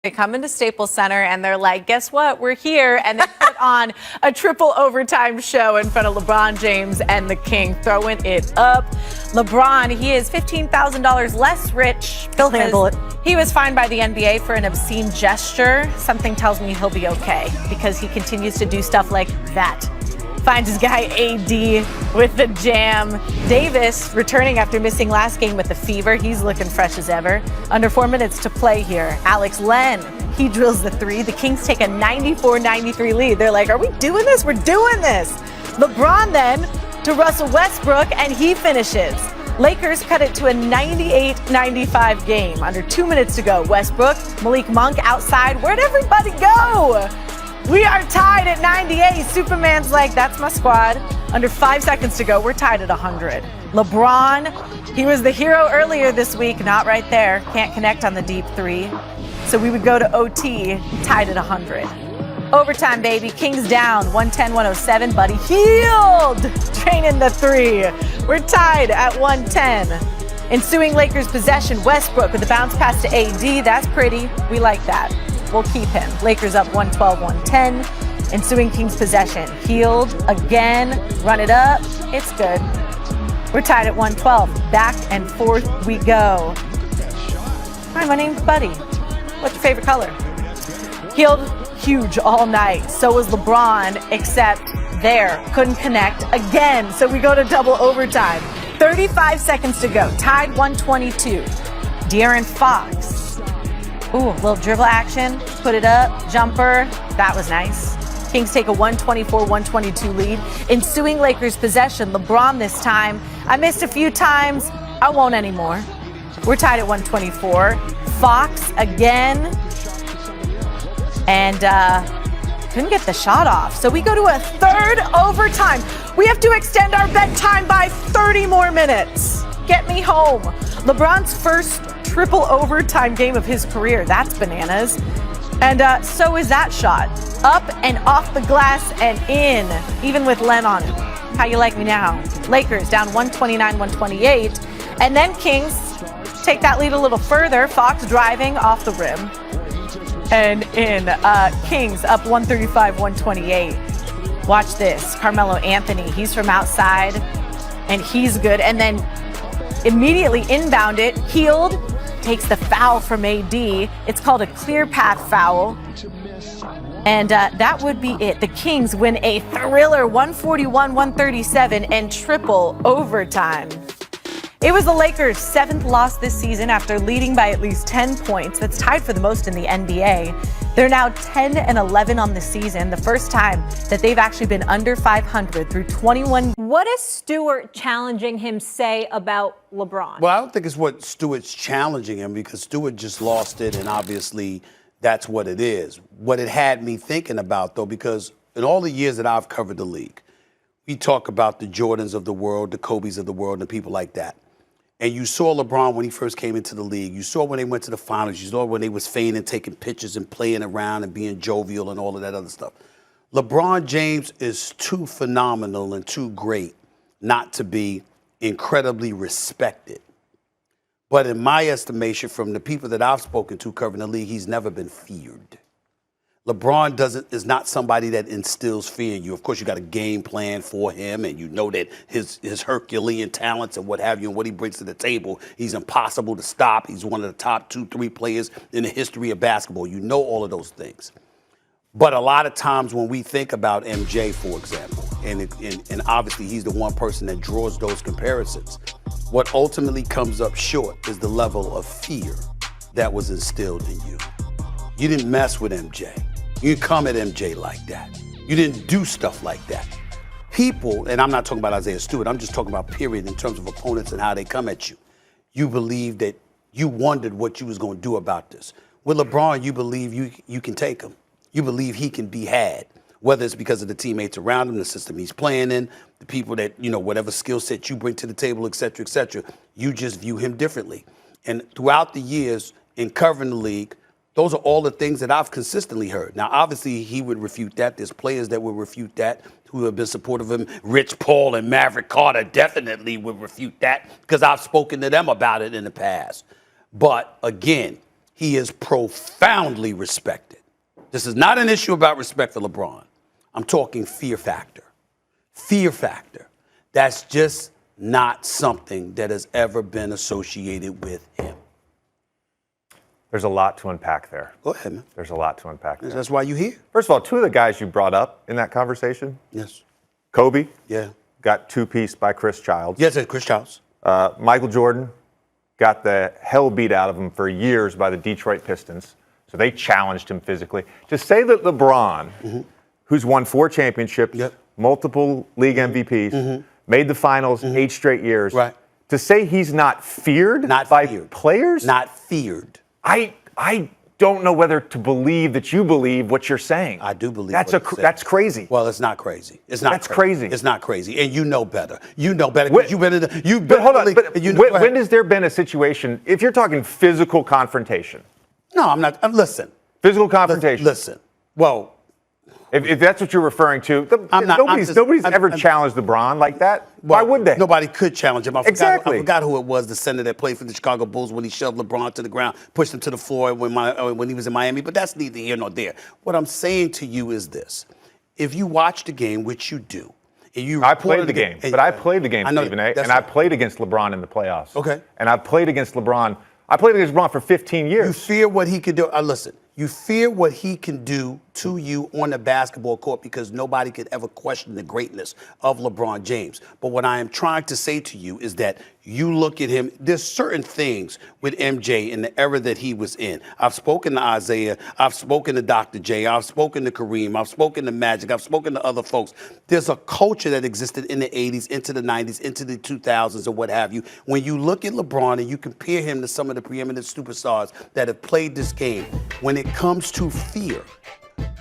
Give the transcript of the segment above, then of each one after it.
They come into Staples Center and they're like, guess what? We're here. And they put on a triple overtime show in front of LeBron James and the King, throwing it up. LeBron, he is $15,000 less rich. He'll handle it. He was fined by the NBA for an obscene gesture. Something tells me he'll be okay because he continues to do stuff like that. Finds his guy AD with the jam. Davis returning after missing last game with a fever. He's looking fresh as ever. Under 4 minutes to play here. Alex Len, he drills the three. The Kings take a 94-93 lead. They're like, are we doing this? We're doing this. LeBron then to Russell Westbrook, and he finishes. Lakers cut it to a 98-95 game. Under 2 minutes to go. Westbrook, Malik Monk outside. Where'd everybody go? We are tied at 98. Superman's like, that's my squad. Under 5 seconds to go, we're tied at 100. LeBron, he was the hero earlier this week, not right there. Can't connect on the deep three. So we would go to OT, tied at 100. Overtime, baby. Kings down, 110-107. Buddy Hield, training the three. We're tied at 110. Ensuing Lakers possession, Westbrook with the bounce pass to AD. That's pretty. We like that. We'll keep him. Lakers up 112-110. Ensuing Kings possession. Hield again. Run it up. It's good. We're tied at 112. Back and forth we go. Hi, my name's Buddy. What's your favorite color? Hield, huge all night. So was LeBron, except there. Couldn't connect again. So we go to double overtime. 35 seconds to go. Tied 122. De'Aaron Fox. Ooh, little dribble action, put it up, jumper, that was nice. Kings take a 124-122 lead. Ensuing Lakers possession, LeBron this time. I missed a few times, I won't anymore. We're tied at 124. Fox again, and couldn't get the shot off. So we go to a third overtime. We have to extend our bedtime by 30 more minutes. Get me home. LeBron's first triple overtime game of his career. That's bananas. And so is that shot. Up and off the glass and in, even with Len on it. How you like me now? Lakers down 129-128. And then Kings take that lead a little further. Fox driving off the rim. And in, Kings up 135-128. Watch this. Carmelo Anthony, he's from outside and he's good. And then immediately inbound it. Hield takes the foul from AD. It's called a clear path foul. And that would be it. The Kings win a thriller 141-137 and triple overtime. It was the Lakers' 7th loss this season after leading by at least 10 points. That's tied for the most in the NBA. They're now 10-11 on the season, the first time that they've actually been under 500 through 21. What does Stewart challenging him say about LeBron? Well, I don't think it's what Stewart's challenging him, because Stewart just lost it, and obviously that's what it is. What it had me thinking about, though, because in all the years that I've covered the league, we talk about the Jordans of the world, the Kobes of the world, and people like that. And you saw LeBron when he first came into the league. You saw when they went to the finals. You saw when they was feigning, taking pictures and playing around and being jovial and all of that other stuff. LeBron James is too phenomenal and too great not to be incredibly respected. But in my estimation, from the people that I've spoken to covering the league, he's never been feared. LeBron is not somebody that instills fear in you. Of course, you got a game plan for him, and you know that his Herculean talents and what have you and what he brings to the table, he's impossible to stop. He's one of the top 2-3 players in the history of basketball. You know all of those things. But a lot of times when we think about MJ, for example, and obviously he's the one person that draws those comparisons, what ultimately comes up short is the level of fear that was instilled in you. You didn't mess with MJ. You didn't come at MJ like that. You didn't do stuff like that. People, and I'm not talking about Isaiah Stewart, I'm just talking about period in terms of opponents and how they come at you. You believe that you wondered what you was going to do about this. With LeBron, you believe you can take him. You believe he can be had, whether it's because of the teammates around him, the system he's playing in, the people that, you know, whatever skill set you bring to the table, et cetera, you just view him differently. And throughout the years in covering the league, those are all the things that I've consistently heard. Now, obviously, he would refute that. There's players that would refute that who have been supportive of him. Rich Paul and Maverick Carter definitely would refute that because I've spoken to them about it in the past. But again, he is profoundly respected. This is not an issue about respect for LeBron. I'm talking fear factor. Fear factor. That's just not something that has ever been associated with him. There's a lot to unpack there. Go ahead, man. There's a lot to unpack there. That's why you're here. First of all, two of the guys you brought up in that conversation, Yes. Kobe, Yeah. got two-piece by Chris Childs. Yes, Chris Childs. Michael Jordan got the hell beat out of him for years by the Detroit Pistons. So they challenged him physically. To say that LeBron, who's won 4 championships, multiple league MVPs, made the finals 8 straight years, Right. to say he's not feared by players? Not feared. I don't know whether to believe that you believe what you're saying. I do believe that's crazy. Well, it's not crazy. It's not. That's crazy. It's not crazy, and you know better. You know better. You've been in the. But hold on. When has there been a situation? If you're talking physical confrontation. No, I'm not. Listen. Physical confrontation. Listen. Well. If that's what you're referring to, nobody's ever challenged LeBron like that. Why would they? Nobody could challenge him. I forgot who it was, the center that played for the Chicago Bulls when he shoved LeBron to the ground, pushed him to the floor when he was in Miami. But that's neither here nor there. What I'm saying to you is this. If you watch the game, which you do, and I played the game, but I played the game, Stephen A., and I played against LeBron in the playoffs. Okay. And I played against LeBron. I played against LeBron for 15 years. You fear what he could do. Listen. You fear what he can do to you on the basketball court because nobody could ever question the greatness of LeBron James. But what I am trying to say to you is that you look at him, there's certain things with MJ in the era that he was in. I've spoken to Isaiah, I've spoken to Dr. J, I've spoken to Kareem, I've spoken to Magic, I've spoken to other folks. There's a culture that existed in the 80s, into the 90s, into the 2000s, or what have you. When you look at LeBron and you compare him to some of the preeminent superstars that have played this game, when it comes to fear,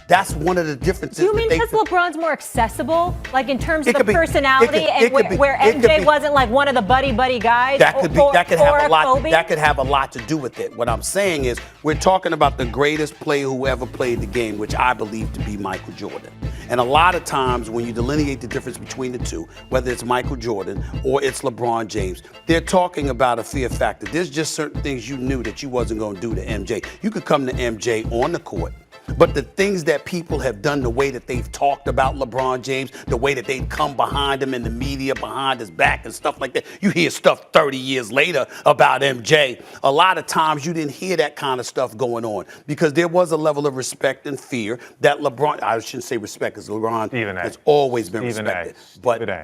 that's one of the differences. Do you mean because LeBron's more accessible, like in terms of the personality, and where MJ wasn't like one of the buddy guys? That could have a lot to do with it. What I'm saying is, we're talking about the greatest player who ever played the game, which I believe to be Michael Jordan. And a lot of times, when you delineate the difference between the two, whether it's Michael Jordan or it's LeBron James, they're talking about a fear factor. There's just certain things you knew that you wasn't going to do to MJ. You could come to MJ on the court, but the things that people have done, the way that they've talked about LeBron James, the way that they've come behind him in the media, behind his back and stuff like that, you hear stuff 30 years later about MJ. A lot of times you didn't hear that kind of stuff going on because there was a level of respect and fear that LeBron, I shouldn't say respect because LeBron has always been respected.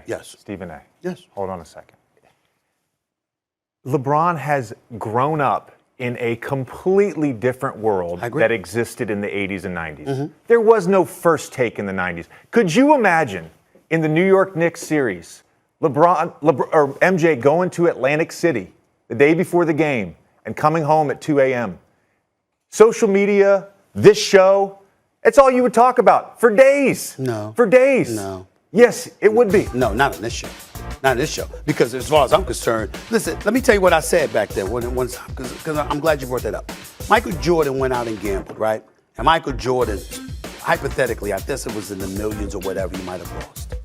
Yes. Stephen A. Yes. Hold on a second. LeBron has grown up in a completely different world that existed in the 80s and 90s. There was no First Take in the 90s. Could you imagine in the New York Knicks series, LeBron or MJ going to Atlantic City the day before the game and coming home at 2 a.m.? Social media, this show, it's all you would talk about for days. No. For days. No. Yes, it would be. No, not on this show. Not on this show. Because as far as I'm concerned, listen, let me tell you what I said back there because I'm glad you brought that up. Michael Jordan went out and gambled, right? And Michael Jordan, hypothetically, I guess it was in the millions or whatever, you might have lost.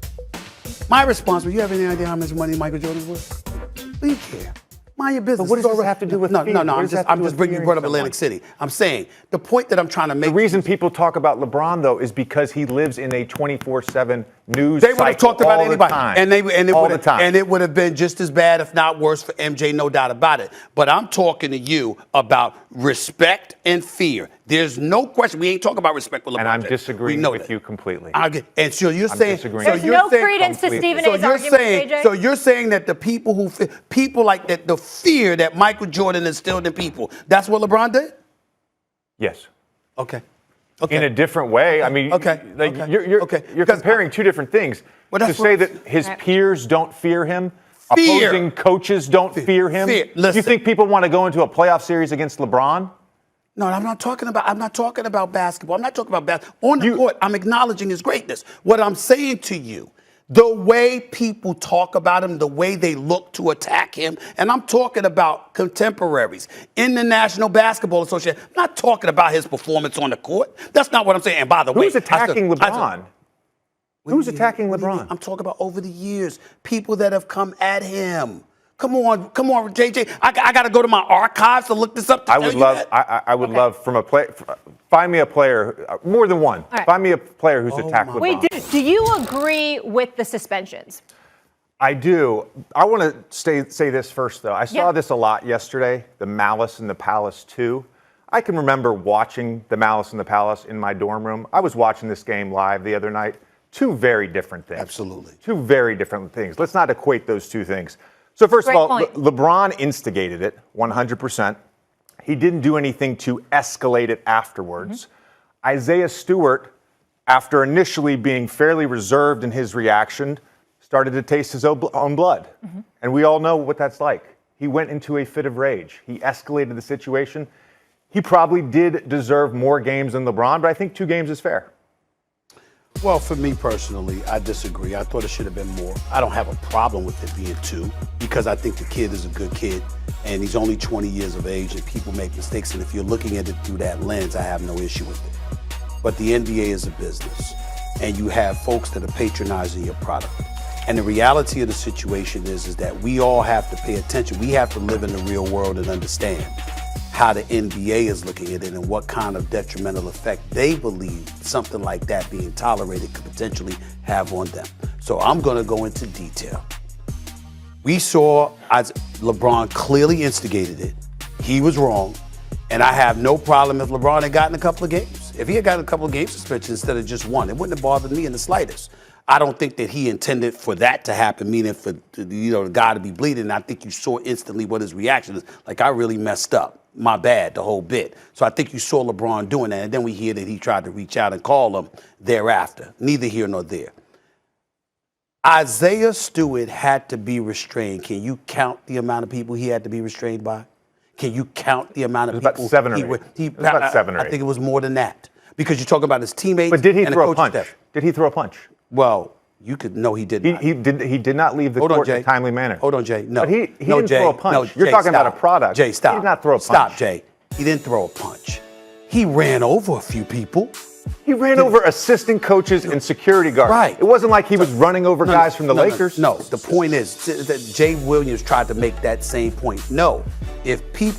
My response was, you have any idea how much money Michael Jordan's worth? What do you care? Mind your business. But what does this have to do with fear? No, I'm just bringing you brought up Atlantic City. I'm saying the point that I'm trying to make. The reason people talk about LeBron though is because he lives in a 24/7 news. They would have talked about anybody, and it would have been just as bad, if not worse, for MJ, no doubt about it. But I'm talking to you about respect and fear. There's no question. We ain't talking about respect with LeBron. And I'm disagreeing with you completely. And so you're saying, there's no credence to Stephen A's argument, JJ. So you're saying that the people like that, the fear that Michael Jordan instilled in people, that's what LeBron did? Yes. Okay. In a different way. I mean, you're comparing two different things. To say that his peers don't fear him, opposing coaches don't fear him. Do you think people want to go into a playoff series against LeBron? No, I'm not talking about basketball. I'm not talking about basketball. On the court, I'm acknowledging his greatness. What I'm saying to you, the way people talk about him, the way they look to attack him, and I'm talking about contemporaries in the National Basketball Association. I'm not talking about his performance on the court. That's not what I'm saying. And by the way, who's attacking LeBron? Who's attacking LeBron? I'm talking about over the years, people that have come at him. Come on, JJ. I got to go to my archives to look this up. I would love from a play. Find me a player, more than one. Right. Find me a player who's attacked LeBron. Wait, do you agree with the suspensions? I do. I want to say this first, though. I saw this a lot yesterday, the Malice in the Palace 2. I can remember watching the Malice in the Palace in my dorm room. I was watching this game live the other night. Two very different things. Absolutely. Two very different things. Let's not equate those two things. So first of all, LeBron instigated it 100%. He didn't do anything to escalate it afterwards. Isaiah Stewart, after initially being fairly reserved in his reaction, started to taste his own blood. And we all know what that's like. He went into a fit of rage. He escalated the situation. He probably did deserve more games than LeBron, but I think 2 games is fair. Well, for me personally, I disagree. I thought it should have been more. I don't have a problem with it being 2 because I think the kid is a good kid and he's only 20 years of age and people make mistakes. And if you're looking at it through that lens, I have no issue with it. But the NBA is a business and you have folks that are patronizing your product. And the reality of the situation is that we all have to pay attention. We have to live in the real world and understand how the NBA is looking at it and what kind of detrimental effect they believe something like that being tolerated could potentially have on them. So I'm going to go into detail. We saw as LeBron clearly instigated it. He was wrong. And I have no problem if LeBron had gotten a couple of games. If he had gotten a couple of game suspensions instead of just 1, it wouldn't have bothered me in the slightest. I don't think that he intended for that to happen, meaning for the guy to be bleeding. And I think you saw instantly what his reaction is. Like, I really messed up. My bad, the whole bit. So I think you saw LeBron doing that. And then we hear that he tried to reach out and call him thereafter. Neither here nor there. Isaiah Stewart had to be restrained. Can you count the amount of people he had to be restrained by? Can you count the amount of people? About 7 or 8. About 7 or 8. I think it was more than that. Because you're talking about his teammates. But did he and throw a punch? Did he throw a punch? Well, you could. No, he did not. He did not leave the court in a timely manner. Hold on, Jay. No. But he no, didn't Jay, throw a punch. No, You're Jay, talking stop. about a product. Jay, stop. He did not throw a punch. Stop, Jay. He didn't throw a punch. He ran over a few people. He ran over assistant coaches and security guards. Right. It wasn't like he was running over guys from the Lakers. No, the point is that Jay Williams tried to make that same point. No.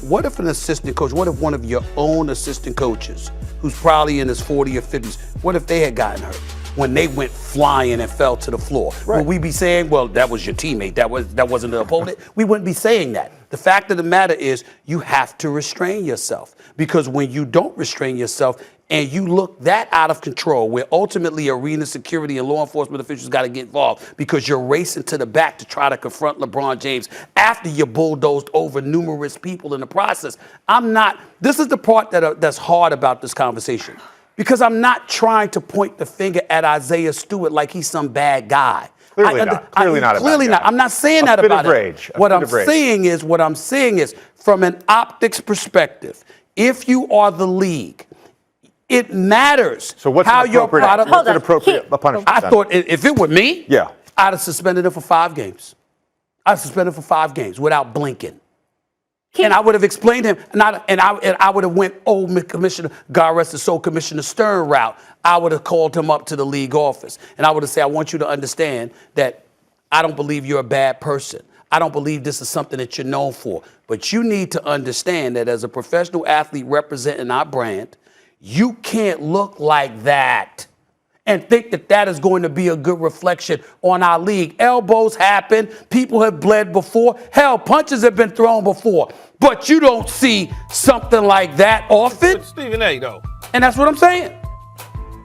What if an assistant coach, what if one of your own assistant coaches, who's probably in his 40s or 50s, what if they had gotten hurt when they went flying and fell to the floor? Right. Would we be saying, well, that was your teammate, that wasn't the opponent? We wouldn't be saying that. The fact of the matter is you have to restrain yourself, because when you don't restrain yourself and you look that out of control, where ultimately arena security and law enforcement officials got to get involved because you're racing to the back to try to confront LeBron James after you bulldozed over numerous people in the process. This is the part that's hard about this conversation, because I'm not trying to point the finger at Isaiah Stewart like he's some bad guy. Clearly not. Clearly not. I'm not saying that about him. What I'm saying is, from an optics perspective, if you are the league, it matters. So what's how an your appropriate, product. what's an appropriate punishment? I thought if it were me, yeah, I'd have suspended him for 5 games. I'd have suspended him for 5 games without blinking. And I would have explained him, and I would have went old Commissioner, God rest his soul, Commissioner Stern route. I would have called him up to the league office, and I would have said, I want you to understand that I don't believe you're a bad person. I don't believe this is something that you're known for. But you need to understand that as a professional athlete representing our brand, you can't look like that and think that that is going to be a good reflection on our league. Elbows happen. People have bled before. Hell, punches have been thrown before. But you don't see something like that often. It's Stephen A, though. And that's what I'm saying.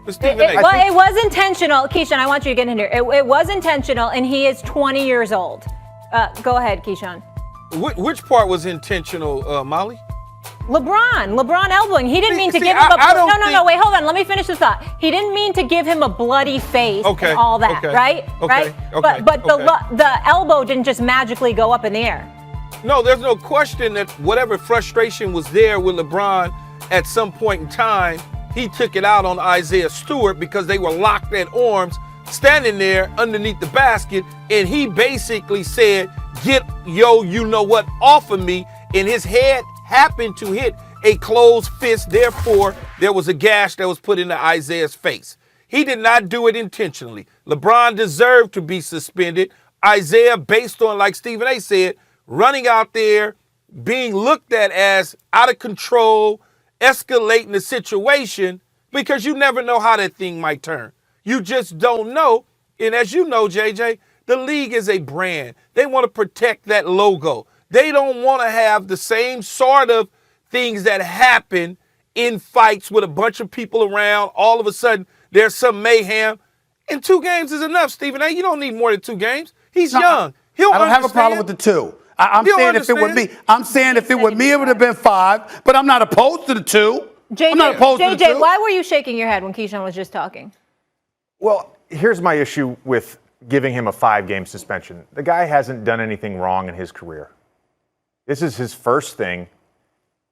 It was intentional. Keyshawn, I want you to get in here. It was intentional, and he is 20 years old. Go ahead, Keyshawn. Which part was intentional, Molly? LeBron elbowing. He didn't mean to give him a. No, wait, hold on. Let me finish this thought. He didn't mean to give him a bloody face and all that, right? Right? But the elbow didn't just magically go up in the air. No, there's no question that whatever frustration was there with LeBron at some point in time, he took it out on Isaiah Stewart because they were locked at arms, standing there underneath the basket, and he basically said, "Get you know what, off of me," and his head happened to hit a closed fist. Therefore, there was a gash that was put into Isaiah's face. He did not do it intentionally. LeBron deserved to be suspended. Isaiah, based on, like Stephen A said, running out there, being looked at as out of control, escalating the situation, because you never know how that thing might turn. You just don't know. And as you know, JJ, the league is a brand. They want to protect that logo. They don't want to have the same sort of things that happen in fights with a bunch of people around. All of a sudden, there's some mayhem. And 2 games is enough, Stephen A. You don't need more than 2 games. He's young. I don't have a problem with the 2. I'm saying if it were me, it would have been 5. But I'm not opposed to the 2. I'm not opposed to the 2. JJ, why were you shaking your head when Keyshawn was just talking? Well, here's my issue with giving him a 5-game suspension. The guy hasn't done anything wrong in his career. This is his first thing.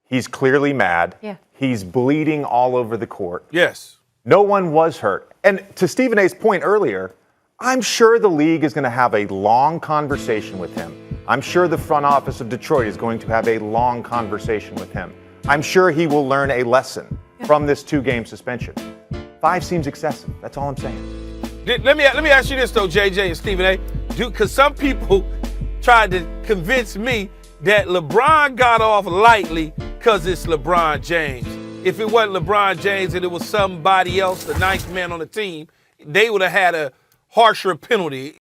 He's clearly mad. Yeah. He's bleeding all over the court. Yes. No one was hurt. And to Stephen A's point earlier, I'm sure the league is going to have a long conversation with him. I'm sure the front office of Detroit is going to have a long conversation with him. I'm sure he will learn a lesson from this 2-game suspension. 5 seems excessive. That's all I'm saying. Let me ask you this, though, JJ and Stephen A. Because some people tried to convince me that LeBron got off lightly because it's LeBron James. If it wasn't LeBron James and it was somebody else, the 9th man on the team, they would have had a harsher penalty.